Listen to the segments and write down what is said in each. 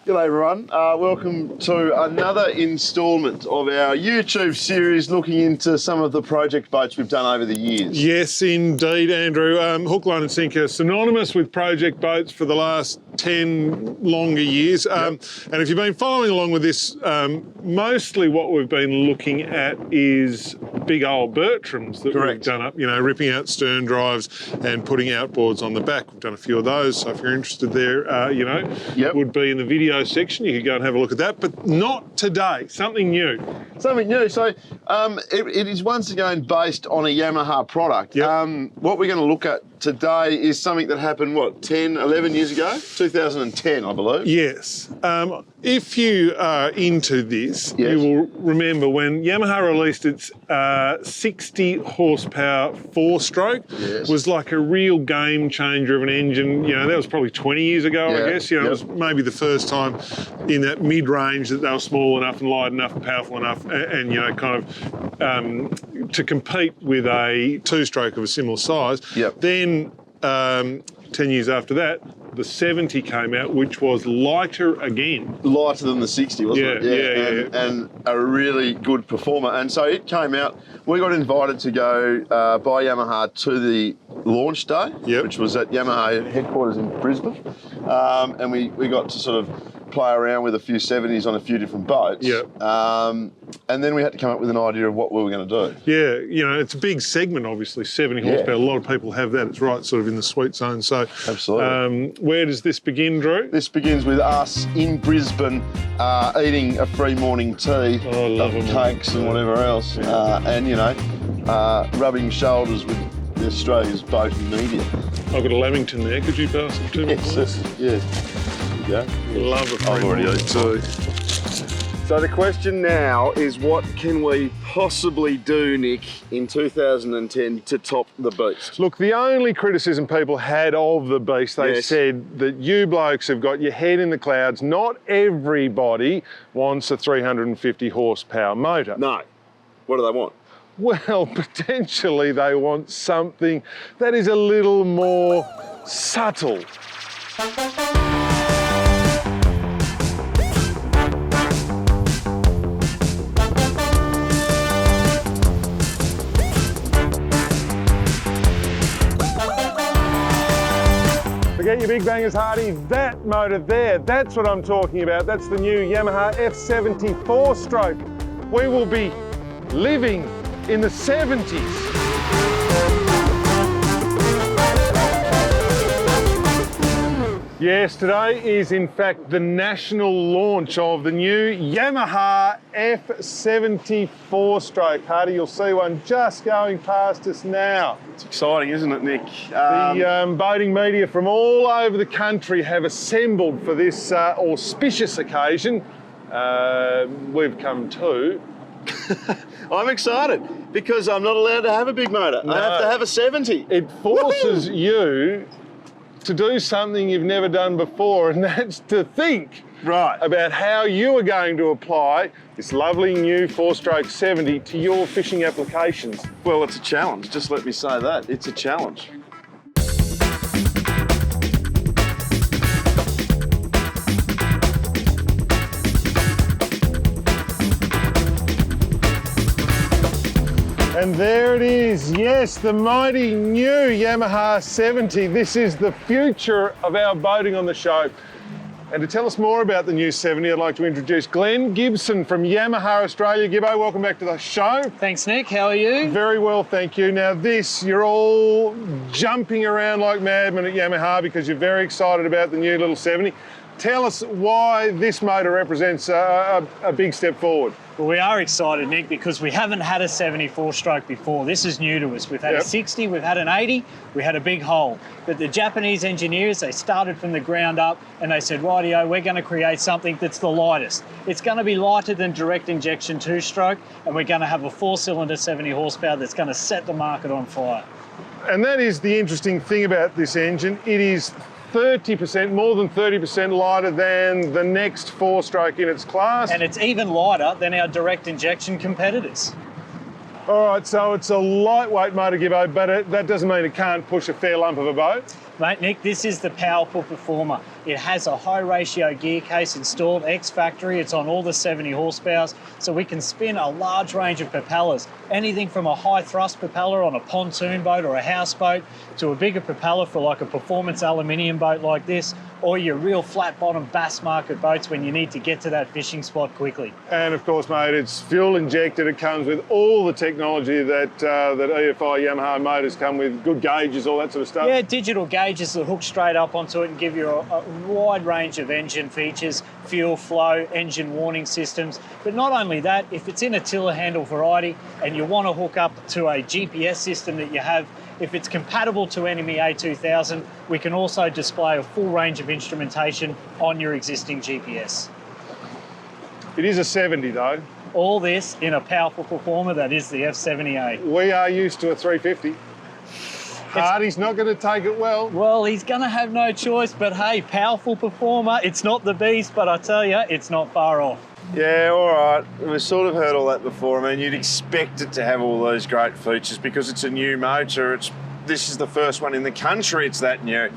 G'day everyone, welcome to another instalment of our YouTube series looking into some of the project boats we've done over the years. Yes, indeed, Andrew. Hook, line and sinker, synonymous with project boats for the last 10 longer years. And if you've been following along with this, mostly what we've been looking at is big old Bertrams that we've done up, you know, ripping out stern drives and putting outboards on the back. We've done a few of those, so if you're interested there, you know, would be in the video section. You could go and have a look at that, but not today. Something new. Something new. So it is once again based on a Yamaha product. What we're going to look at today is something that happened, what, 10, 11 years ago? 2010, I believe. Yes. If you are into this, you will remember when Yamaha released its 60 horsepower four-stroke. Was like a real game changer of an engine. You know, that was probably 20 years ago, I guess. You know, it was maybe the first time in that mid-range that they were small enough and light enough and powerful enough and you know, kind of to compete with a two-stroke of a similar size. Then 10 years after that, the 70 came out, which was lighter again. Lighter than the 60, wasn't it? And a really good performer. And so it came out, we got invited to go by Yamaha to the launch day, which was at Yamaha headquarters in Brisbane. And we got to sort of play around with a few 70s on a few different boats. And then we had to come up with an idea of what we were going to do. Yeah, you know, it's a big segment, obviously, 70 horsepower. A lot of people have that. It's right sort of in the sweet zone. So, absolutely. Where does this begin, Drew? This begins with us in Brisbane eating a free morning tea, cakes and whatever else, and, you know, rubbing shoulders with Australia's boating media. I've got a Lamington there. Could you pass it to me? Yes. Love a free morning tea. So the question now is, what can we possibly do, Nick, in 2010 to top the beast? Look, the only criticism people had of the beast, they said that you blokes have got your head in the clouds. Not everybody wants a 350 horsepower motor. No. What do they want? Well, potentially they want something that is a little more subtle. Forget your big bangers, Hardy. That motor there, that's what I'm talking about. That's the new Yamaha F70 four-stroke. We will be living in the 70s. Yes, today is in fact the national launch of the new Yamaha F70 four-stroke. Hardy, you'll see one just going past us now. It's exciting, isn't it, Nick? The boating media from all over the country have assembled for this auspicious occasion. We've come too. I'm excited because I'm not allowed to have a big motor. No. I have to have a 70. It forces you to do something you've never done before, and that's to think about how you are going to apply this lovely new four-stroke 70 to your fishing applications. Well, it's a challenge, just let me say that. It's a challenge. And there it is, yes, the mighty new Yamaha 70. This is the future of our boating on the show. And to tell us more about the new 70, I'd like to introduce Glenn Gibson from Yamaha Australia. Gibbo, welcome back to the show. Thanks, Nick. How are you? Very well, thank you. Now this, you're all jumping around like madmen at Yamaha because you're very excited about the new little 70. Tell us why this motor represents a big step forward. Well, we are excited, Nick, because we haven't had a 74-stroke before. This is new to us. We've had a 60, we've had an 80, we had a big hole. But the Japanese engineers, they started from the ground up and they said, rightio, we're going to create something that's the lightest. It's going to be lighter than direct injection two-stroke, and we're going to have a four-cylinder 70 horsepower that's going to set the market on fire. And that is the interesting thing about this engine. It is 30%, more than 30% lighter than the next four-stroke in its class. And it's even lighter than our direct injection competitors. All right, so it's a lightweight motor, Gibbo, but that doesn't mean it can't push a fair lump of a boat. Mate, Nick, this is the powerful performer. It has a high ratio gear case installed ex-factory. It's on all the 70 horsepower, so we can spin a large range of propellers. Anything from a high thrust propeller on a pontoon boat or a houseboat to a bigger propeller for like a performance aluminium boat like this, or your real flat bottom bass market boats when you need to get to that fishing spot quickly. And of course, mate, it's fuel injected. It comes with all the technology that that EFI Yamaha motors come with, good gauges, all that sort of stuff. Yeah, digital gauges that hook straight up onto it and give you a wide range of engine features, fuel flow, engine warning systems. But not only that, if it's in a tiller handle variety and you want to hook up to a GPS system that you have, if it's compatible to Enemy A2000, we can also display a full range of instrumentation on your existing GPS. It is a 70 though. All this in a powerful performer that is the F70A. We are used to a 350. Hardy's not going to take it well. Well, he's going to have no choice, but hey, powerful performer. It's not the beast, but I tell you, it's not far off. Yeah, all right. We've sort of heard all that before. I mean, you'd expect it to have all those great features because it's a new motor. This is the first one in the country it's that new.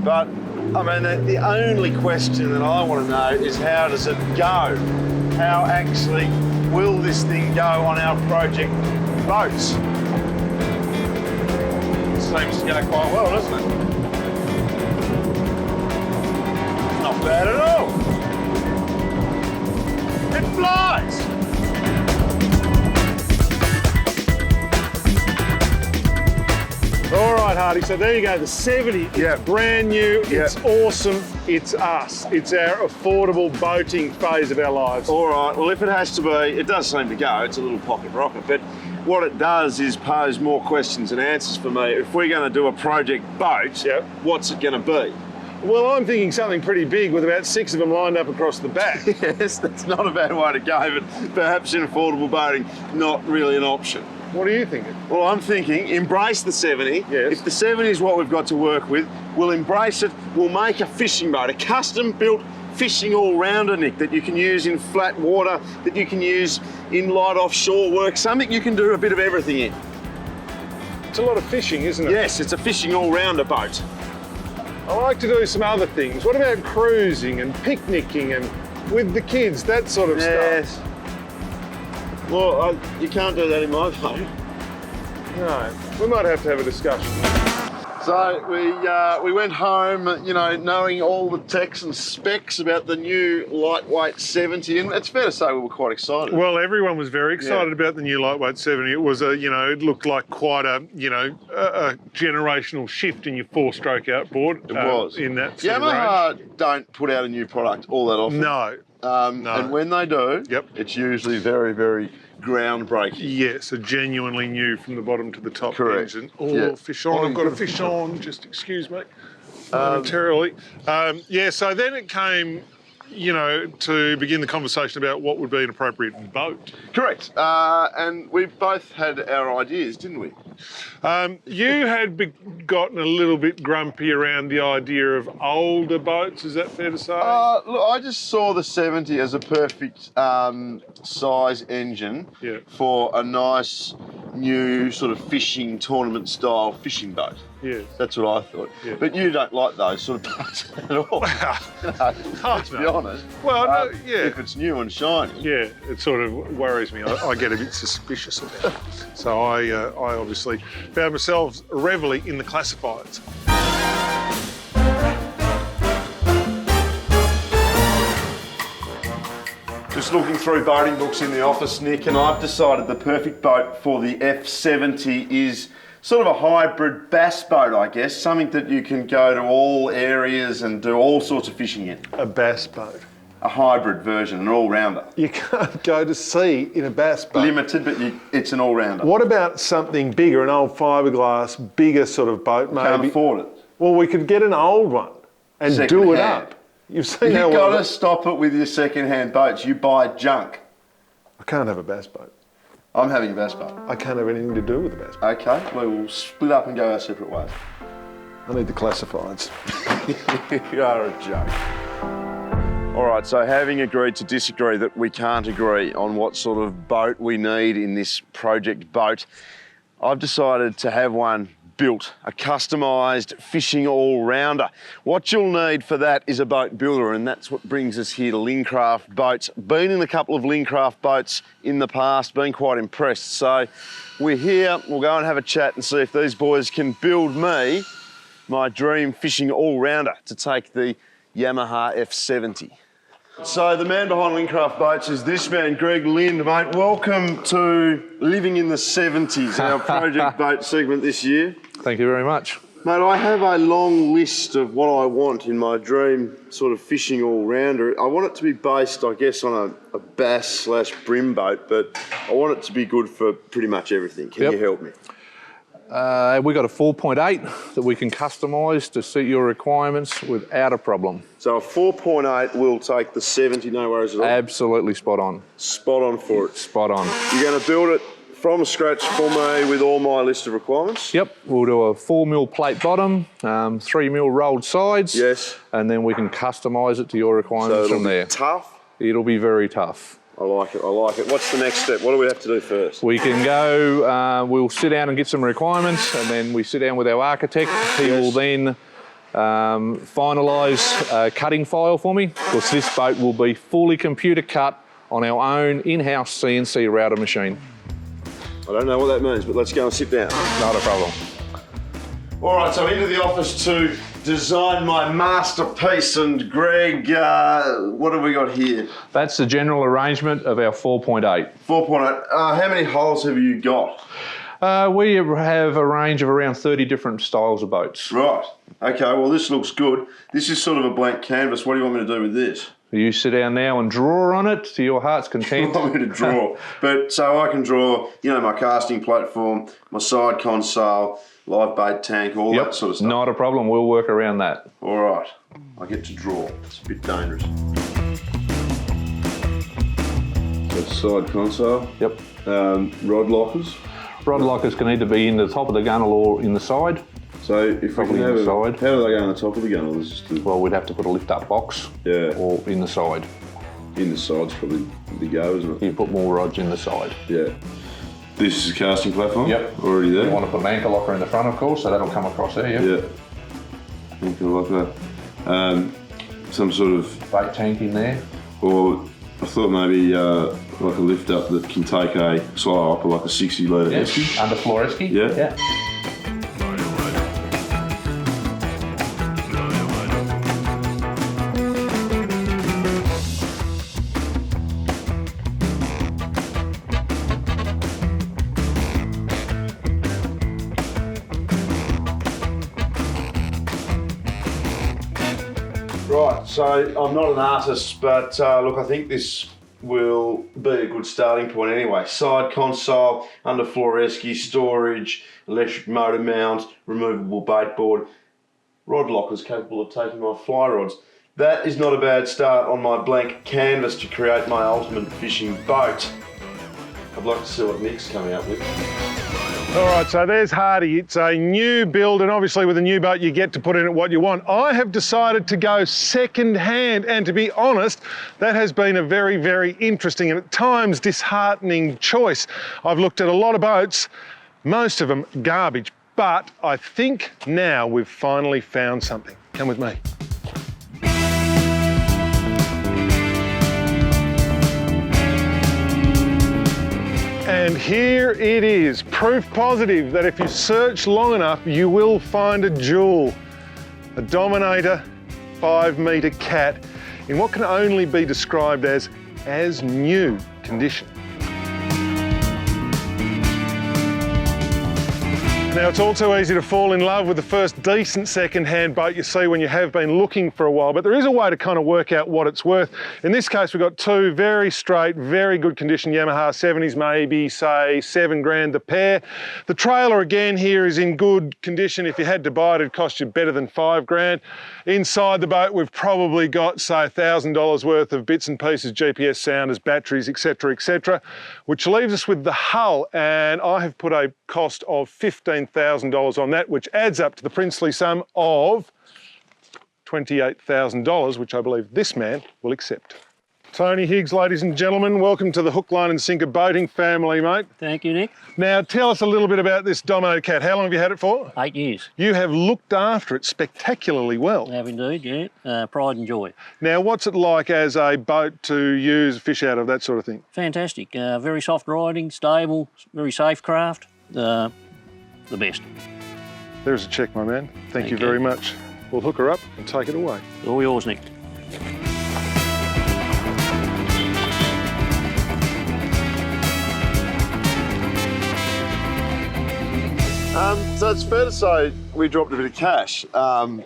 But, I mean, the only question that I want to know is how does it go? How actually will this thing go on our project boats? Seems to go quite well, doesn't it? Not bad at all. It flies. All right, Hardy, so there you go, the 70. It's brand new, it's awesome, it's us. It's our affordable boating phase of our lives. All right, well, if it has to be, it does seem to go. It's a little pocket rocket, but what it does is pose more questions and answers for me. If we're going to do a project boat, what's it going to be? Well, I'm thinking something pretty big with about 6 of them lined up across the back. Yes, that's not a bad way to go, but perhaps in affordable boating, not really an option. What are you thinking? Well, I'm thinking embrace the 70. Yes. If the 70 is what we've got to work with, we'll embrace it. We'll make a fishing boat, a custom-built fishing all-rounder, Nick, that you can use in flat water, that you can use in light offshore work, something you can do a bit of everything in. It's a lot of fishing, isn't it? Yes, it's a fishing all-rounder boat. I like to do some other things. What about cruising and picnicking and with the kids, that sort of stuff? Well, you can't do that in my boat. No, we might have to have a discussion. So we went home, you know, knowing all the techs and specs about the new lightweight 70, and it's fair to say we were quite excited. Well, everyone was very excited about the new lightweight 70. It was a, you know, it looked like quite a, you know, a generational shift in your 4-stroke outboard. It was. In that sort of Yamaha range. don't put out a new product all that often. No. No. And when they do, Yep. it's usually very, very groundbreaking. Yes, a genuinely new from the bottom to the top Correct. engine. Oh, fish on, I've got a fish on, just excuse me, momentarily. Yeah, so then it came, you know, to begin the conversation about what would be an appropriate boat. Correct. And we both had our ideas, didn't we? You had gotten a little bit grumpy around the idea of older boats, is that fair to say? Look, I just saw the 70 as a perfect size engine for a nice new sort of fishing tournament style fishing boat. Yes. That's what I thought. Yeah. But you don't like those sort of boats at all. Let's be honest. Well, no, if it's new and shiny. Yeah, it sort of worries me. I get a bit suspicious about it. So I obviously found myself reveling in the classifieds. Just looking through boating books in the office, Nick, and I've decided the perfect boat for the F70 is sort of a hybrid bass boat, I guess, something that you can go to all areas and do all sorts of fishing in. A bass boat. A hybrid version, an all-rounder. You can't go to sea in a bass boat. Limited, but it's an all-rounder. What about something bigger, an old fiberglass, bigger sort of boat, maybe? Can't afford it. Well, we could get an old one and do it up. You've seen how You've got to stop it with your second-hand boats. You buy junk. I can't have a bass boat. I'm having a bass boat. I can't have anything to do with a bass boat. Okay, we will split up and go our separate ways. I need the classifieds. You are a joke. All right, so having agreed to disagree that we can't agree on what sort of boat we need in this project boat, I've decided to have one built, a customised fishing all-rounder. What you'll need for that is a boat builder, and that's what brings us here to Lincraft Boats. Been in a couple of Lincraft boats in the past, been quite impressed. So we're here, we'll go and have a chat and see if these boys can build me my dream fishing all-rounder to take the Yamaha F70. So the man behind Lincraft Boats is this man, Greg Lind, mate. Welcome to Living in the 70s, our project boat segment this year. Thank you very much. Mate, I have a long list of what I want in my dream sort of fishing all-rounder. I want it to be based, I guess, on a bass/brim boat, but I want it to be good for pretty much everything. Can you help me? We've got a 4.8 that we can customise to suit your requirements without a problem. So a 4.8 will take the 70, no worries at all? Absolutely spot on. Spot on for it. Spot on. You're going to build it from scratch for me with all my list of requirements? Yep, we'll do a 4mm plate bottom, 3mm rolled sides. Yes. And then we can customise it to your requirements so from there. Tough? It'll be very tough. I like it, I like it. What's the next step? What do we have to do first? We can go, we'll sit down and get some requirements, and then we sit down with our architect. He will then finalise a cutting file for me, because this boat will be fully computer cut on our own in-house CNC router machine. I don't know what that means, but let's go and sit down. Not a problem. All right, so into the office to design my masterpiece. And Greg, what have we got here? That's the general arrangement of our 4.8. 4.8. How many holes have you got? We have a range of around 30 different styles of boats. Right. Okay, well, this looks good. This is sort of a blank canvas. What do you want me to do with this? You sit down now and draw on it to your heart's content. I want me to draw. But so I can draw, you know, my casting platform, my side console, live bait tank, all that sort of stuff. Not a problem. We'll work around that. All right. I get to draw. It's a bit dangerous. So side console. Yep. Rod lockers. Rod lockers can either be in the top of the gunnel or in the side. So if I can have the side. How do they go on the top of the gunnel? Well, we'd have to put a lift-up box. Yeah. Or in the side. In the side's probably the go, isn't it? You put more rods in the side. Yeah. This is a casting platform? Yep. Already there? You want to put an anchor locker in the front, of course, so that'll come across there, yeah? Anchor locker. Some sort of... bait tank in there. Or I thought maybe like a lift up that can take a silo up like a 60 litre esky. Underfloor esky. Yeah. Yeah. Right, so I'm not an artist, but look, I think this will be a good starting point anyway. Side console, underfloor esky, storage, electric motor mount, removable bait board, rod lockers capable of taking my fly rods. That is not a bad start on my blank canvas to create my ultimate fishing boat. I'd like to see what Nick's coming up with. All right, so there's Hardy. It's a new build, and obviously with a new boat, you get to put in it what you want. I have decided to go second hand, and to be honest, that has been a very, very interesting and at times disheartening choice. I've looked at a lot of boats, most of them garbage, but I think now we've finally found something. Come with me. And here it is, proof positive that if you search long enough, you will find a jewel. A Dominator 5-metre cat in what can only be described as new condition. Now, it's all too easy to fall in love with the first decent second-hand boat you see when you have been looking for a while, but there is a way to kind of work out what it's worth. In this case, we've got two very straight, very good condition Yamaha 70's, maybe, say, $7,000 the pair. The trailer, again, here is in good condition. If you had to buy it, it'd cost you better than $5,000. Inside the boat, we've probably got, say, $1,000 worth of bits and pieces, GPS sounders, batteries, etc., which leaves us with the hull, and I have put a cost of $15,000 on that, which adds up to the princely sum of $28,000, which I believe this man will accept. Tony Higgs, ladies and gentlemen, welcome to the Hook, Line and Sinker boating family, mate. Thank you, Nick. Now, tell us a little bit about this Domo Cat. How long have you had it for? 8 years. You have looked after it spectacularly well. I have indeed, yeah. Pride and joy. Now, what's it like as a boat to use, fish out of, that sort of thing? Fantastic. Very soft riding, stable, very safe craft. The best. There's a check, my man. Thank you very much. We'll hook her up and take it away. All yours, Nick. So it's fair to say we dropped a bit of cash on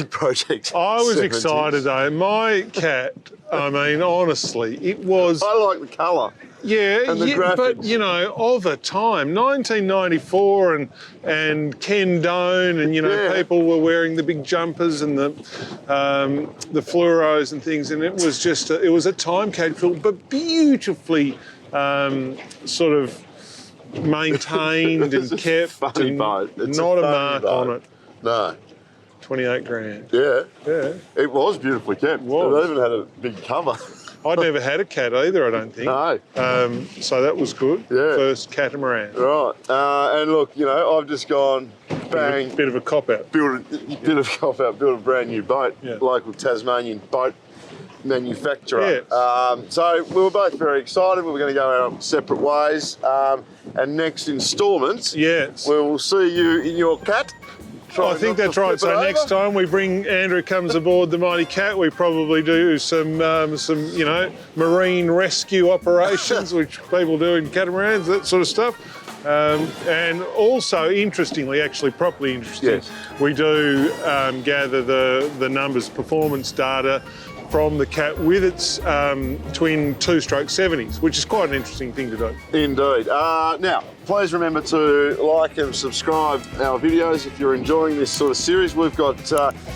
project. I was 70's. excited though. My cat, I mean, honestly, it was... I like the colour. Yeah, and the graphics. But you know, of a time, 1994, and Ken Doan, and you know, people were wearing the big jumpers and the fluoros and things, and it was just it was a time capsule, but beautifully sort of maintained and kept. Funny and boat. It's not a funny mark boat. on it. No. 28 grand. Yeah. Yeah. It was beautifully kept. It was. even had a big cover. I'd never had a cat either, I don't think. No. So that was good. Yeah. First catamaran. Right. And look, you know, I've just gone bang. Bit of a cop out. Build a brand new boat. Yeah. Local Tasmanian boat manufacturer. Yes. So we were both very excited. We were going to go our separate ways. And next instalment, Yes. we will see you in your cat. I think that's right. So next time we bring Andrew comes aboard the Mighty Cat, we probably do some you know, marine rescue operations, which people do in catamarans, that sort of stuff. And also, interestingly, actually properly interesting, we do gather the numbers, performance data from the Cat with its twin two-stroke 70s, which is quite an interesting thing to do. Indeed. Now, please remember to like and subscribe our videos if you're enjoying this sort of series. We've got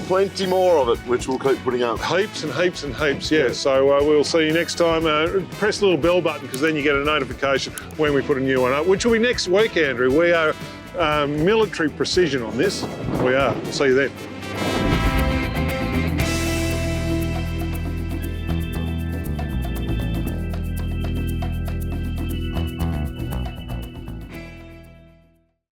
plenty more of it, which we'll keep putting up. Heaps and heaps and heaps, yeah. So we'll see you next time. Press the little bell button because then you get a notification when we put a new one up, which will be next week, Andrew. We are military precision on this. We are. See you then.